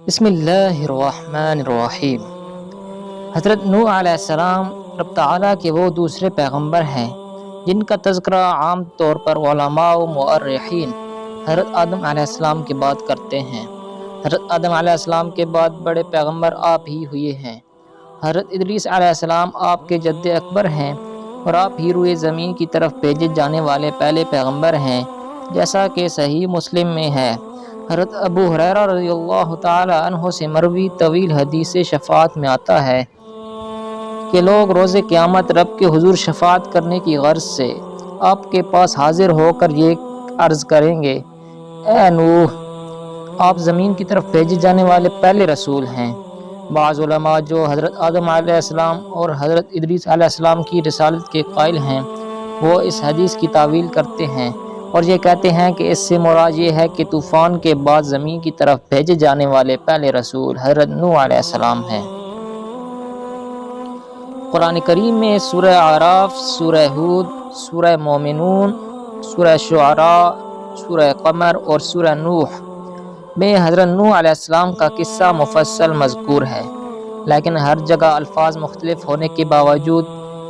بسم اللہ الرحمن الرحیم۔ حضرت نوح علیہ السلام رب تعالیٰ کے وہ دوسرے پیغمبر ہیں جن کا تذکرہ عام طور پر علماء و مؤرخین حضرت آدم علیہ السلام کے بعد کرتے ہیں۔ حضرت آدم علیہ السلام کے بعد بڑے پیغمبر آپ ہی ہوئے ہیں۔ حضرت ادریس علیہ السلام آپ کے جد اکبر ہیں اور آپ ہی روئے زمین کی طرف بھیجے جانے والے پہلے پیغمبر ہیں، جیسا کہ صحیح مسلم میں ہے۔ حضرت ابو ہریرہ رضی اللہ تعالی عنہ سے مروی طویل حدیث شفاعت میں آتا ہے کہ لوگ روز قیامت رب کے حضور شفاعت کرنے کی غرض سے آپ کے پاس حاضر ہو کر یہ عرض کریں گے: اے نوح، آپ زمین کی طرف بھیجے جانے والے پہلے رسول ہیں۔ بعض علماء جو حضرت آدم علیہ السلام اور حضرت ادریس علیہ السلام کی رسالت کے قائل ہیں، وہ اس حدیث کی تعویل کرتے ہیں اور یہ کہتے ہیں کہ اس سے مراد یہ ہے کہ طوفان کے بعد زمین کی طرف بھیجے جانے والے پہلے رسول حضرت نوح علیہ السلام ہیں۔ قرآن کریم میں سورہ اعراف، سورہ ہود، سورہ مومنون، سورہ شعراء، سورہ قمر اور سورہ نوح میں حضرت نوح علیہ السلام کا قصہ مفصل مذکور ہے، لیکن ہر جگہ الفاظ مختلف ہونے کے باوجود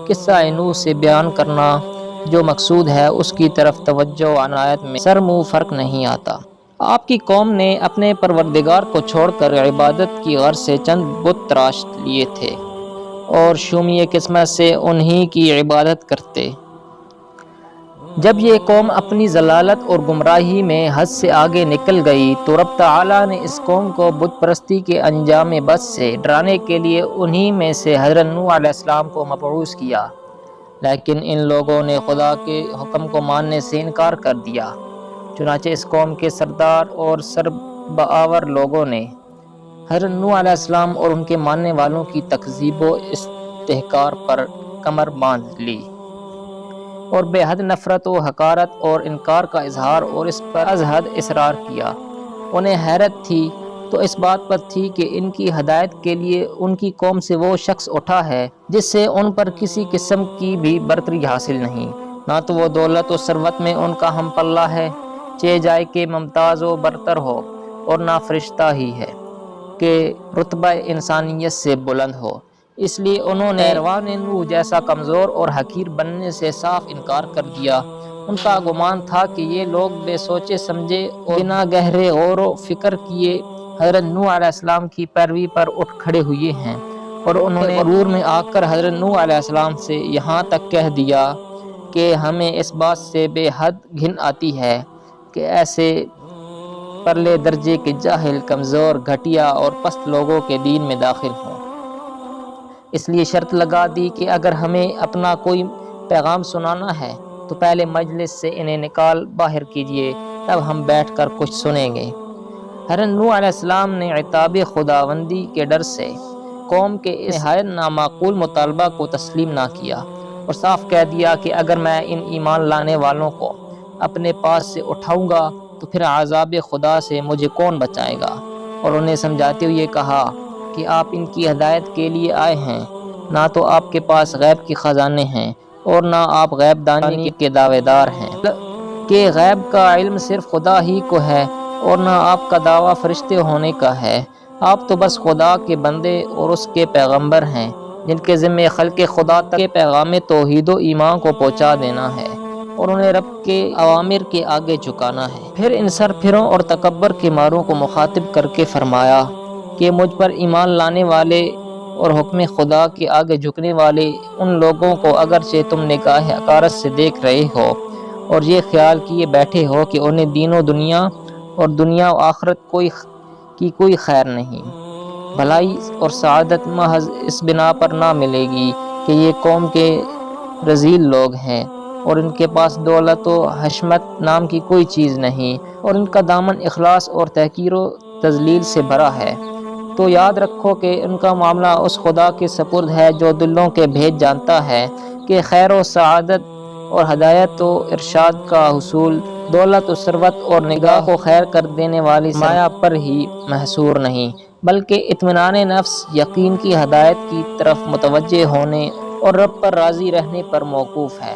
قصہ نوح سے بیان کرنا جو مقصود ہے اس کی طرف توجہ و عنایت میں سر منہ فرق نہیں آتا۔ آپ کی قوم نے اپنے پروردگار کو چھوڑ کر عبادت کی غرض سے چند بت تراش لیے تھے اور شومی قسمت سے انہی کی عبادت کرتے۔ جب یہ قوم اپنی ضلالت اور گمراہی میں حد سے آگے نکل گئی تو رب تعالیٰ نے اس قوم کو بت پرستی کے انجام بد سے ڈرانے کے لیے انہی میں سے حضرت نوح علیہ السلام کو مبعوث کیا، لیکن ان لوگوں نے خدا کے حکم کو ماننے سے انکار کر دیا۔ چنانچہ اس قوم کے سردار اور سربآور لوگوں نے حضرت نوح علیہ السلام اور ان کے ماننے والوں کی تکذیب و استحقار پر کمر باندھ لی اور بے حد نفرت و حقارت اور انکار کا اظہار اور اس پر از حد اصرار کیا۔ انہیں حیرت تھی تو اس بات پر تھی کہ ان کی ہدایت کے لیے ان کی قوم سے وہ شخص اٹھا ہے جس سے ان پر کسی قسم کی بھی برتری حاصل نہیں، نہ تو وہ دولت و ثروت میں ان کا ہم پلہ ہے چہ جائے کہ ممتاز و برتر ہو، اور نہ فرشتہ ہی ہے کہ رتبہ انسانیت سے بلند ہو۔ اس لیے انہوں نے پیروان نوح جیسا کمزور اور حقیر بننے سے صاف انکار کر دیا۔ ان کا گمان تھا کہ یہ لوگ بے سوچے سمجھے اور بنا گہرے غور و فکر کیے حضرت نوح علیہ السلام کی پیروی پر اٹھ کھڑے ہوئے ہیں، اور انہوں نے غرور میں آ کر حضرت نوح علیہ السلام سے یہاں تک کہہ دیا کہ ہمیں اس بات سے بے حد گھن آتی ہے کہ ایسے پرلے درجے کے جاہل، کمزور، گھٹیا اور پست لوگوں کے دین میں داخل ہوں۔ اس لیے شرط لگا دی کہ اگر ہمیں اپنا کوئی پیغام سنانا ہے تو پہلے مجلس سے انہیں نکال باہر کیجیے، تب ہم بیٹھ کر کچھ سنیں گے۔ حضرت نوح علیہ السلام نے عتاب خداوندی کے ڈر سے قوم کے اس نہایت نامعقول مطالبہ کو تسلیم نہ کیا اور صاف کہہ دیا کہ اگر میں ان ایمان لانے والوں کو اپنے پاس سے اٹھاؤں گا تو پھر عذاب خدا سے مجھے کون بچائے گا، اور انہیں سمجھاتے ہوئے کہا کہ آپ ان کی ہدایت کے لیے آئے ہیں، نہ تو آپ کے پاس غیب کے خزانے ہیں اور نہ آپ غیب دانی کے دعوے دار ہیں کہ غیب کا علم صرف خدا ہی کو ہے، اور نہ آپ کا دعویٰ فرشتے ہونے کا ہے۔ آپ تو بس خدا کے بندے اور اس کے پیغمبر ہیں جن کے ذمہ خلق خدا تک کے پیغام توحید و ایمان کو پہنچا دینا ہے اور انہیں رب کے اوامر کے آگے جھکانا ہے۔ پھر ان سر پھروں اور تکبر کے ماروں کو مخاطب کر کے فرمایا کہ مجھ پر ایمان لانے والے اور حکم خدا کے آگے جھکنے والے ان لوگوں کو اگرچہ تم نگاہ حقارت سے دیکھ رہے ہو اور یہ خیال کیے بیٹھے ہو کہ انہیں دین و دنیا اور دنیا و آخرت کی کوئی خیر نہیں، بھلائی اور سعادت محض اس بنا پر نہ ملے گی کہ یہ قوم کے رذیل لوگ ہیں اور ان کے پاس دولت و حشمت نام کی کوئی چیز نہیں، اور ان کا دامن اخلاص اور تحقیر و تذلیل سے بھرا ہے۔ تو یاد رکھو کہ ان کا معاملہ اس خدا کے سپرد ہے جو دلوں کے بھید جانتا ہے کہ خیر و سعادت اور ہدایت و ارشاد کا حصول دولت و ثروت اور نگاہ کو خیر کر دینے والی سرمایہ پر ہی محصور نہیں، بلکہ اطمینان نفس، یقین کی ہدایت کی طرف متوجہ ہونے اور رب پر راضی رہنے پر موقوف ہے۔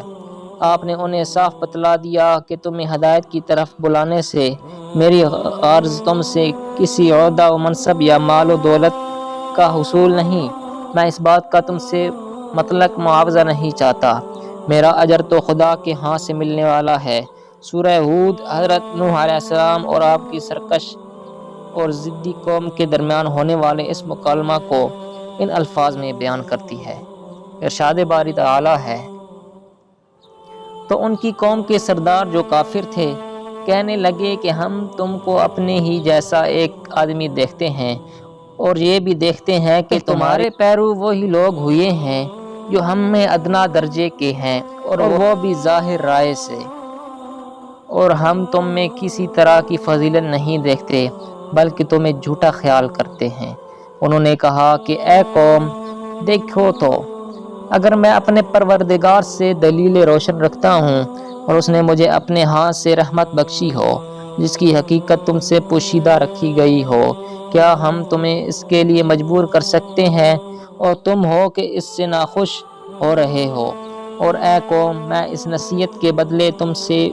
آپ نے انہیں صاف بتلا دیا کہ تمہیں ہدایت کی طرف بلانے سے میری غرض تم سے کسی عہدہ و منصب یا مال و دولت کا حصول نہیں۔ میں اس بات کا تم سے مطلق معاوضہ نہیں چاہتا، میرا اجر تو خدا کے ہاں سے ملنے والا ہے۔ سورہ ہود حضرت نوح علیہ السلام اور آپ کی سرکش اور ضدی قوم کے درمیان ہونے والے اس مکالمہ کو ان الفاظ میں بیان کرتی ہے۔ ارشاد باری تعالی ہے، تو ان کی قوم کے سردار جو کافر تھے کہنے لگے کہ ہم تم کو اپنے ہی جیسا ایک آدمی دیکھتے ہیں اور یہ بھی دیکھتے ہیں کہ تمہارے پیرو وہی لوگ ہوئے ہیں جو ہم میں ادنا درجے کے ہیں، اور وہ بھی ظاہر رائے سے، اور ہم تم میں کسی طرح کی فضیلت نہیں دیکھتے بلکہ تمہیں جھوٹا خیال کرتے ہیں۔ انہوں نے کہا کہ اے قوم، دیکھو تو اگر میں اپنے پروردگار سے دلیل روشن رکھتا ہوں اور اس نے مجھے اپنے ہاتھ سے رحمت بخشی ہو جس کی حقیقت تم سے پوشیدہ رکھی گئی ہو، کیا ہم تمہیں اس کے لیے مجبور کر سکتے ہیں اور تم ہو کہ اس سے ناخوش ہو رہے ہو؟ اور اے قوم، میں اس نصیحت کے بدلے تم سے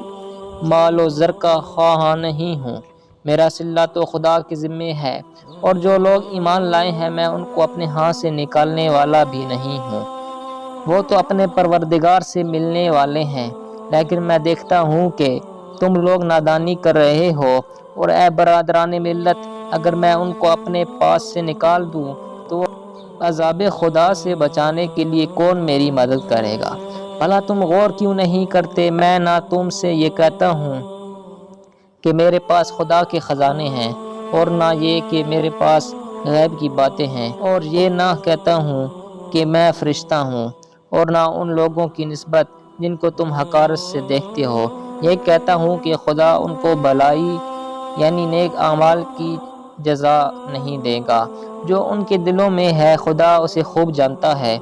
مال و زر کا خواہاں نہیں ہوں، میرا صلہ تو خدا کے ذمے ہے، اور جو لوگ ایمان لائے ہیں میں ان کو اپنے ہاتھ سے نکالنے والا بھی نہیں ہوں، وہ تو اپنے پروردگار سے ملنے والے ہیں، لیکن میں دیکھتا ہوں کہ تم لوگ نادانی کر رہے ہو۔ اور اے برادران ملت، اگر میں ان کو اپنے پاس سے نکال دوں تو عذاب خدا سے بچانے کے لیے کون میری مدد کرے گا؟ بھلا تم غور کیوں نہیں کرتے؟ میں نہ تم سے یہ کہتا ہوں کہ میرے پاس خدا کے خزانے ہیں، اور نہ یہ کہ میرے پاس غیب کی باتیں ہیں، اور یہ نہ کہتا ہوں کہ میں فرشتہ ہوں، اور نہ ان لوگوں کی نسبت جن کو تم حقارت سے دیکھتے ہو، یہ کہتا ہوں کہ خدا ان کو بھلائی یعنی نیک اعمال کی جزا نہیں دے گا۔ جو ان کے دلوں میں ہے خدا اسے خوب جانتا ہے،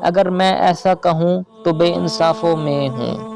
اگر میں ایسا کہوں تو بے انصافوں میں ہوں۔